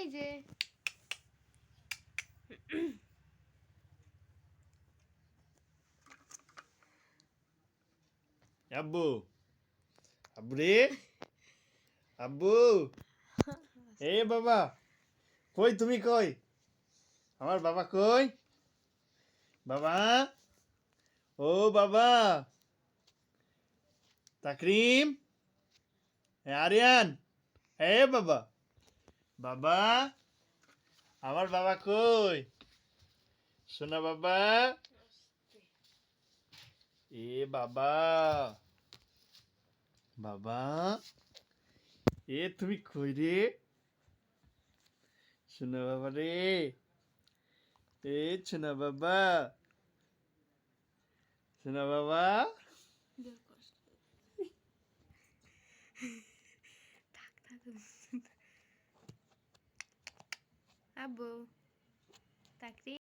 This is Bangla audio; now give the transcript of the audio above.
এই যে আব্বু আব্বু রে আব্বু এ বাবা কই তুমি কই আমার বাবা কই বাবা ও বাবা তাকরিম আরিয়ান এ বাবা বাবা আমার বাবা কই শোনা বাবা এ বাবা বাবা এ তুমি কই রে শোনা বাবা রে এ শোনা বাবা শোনা বাবা আব্বু তাকরি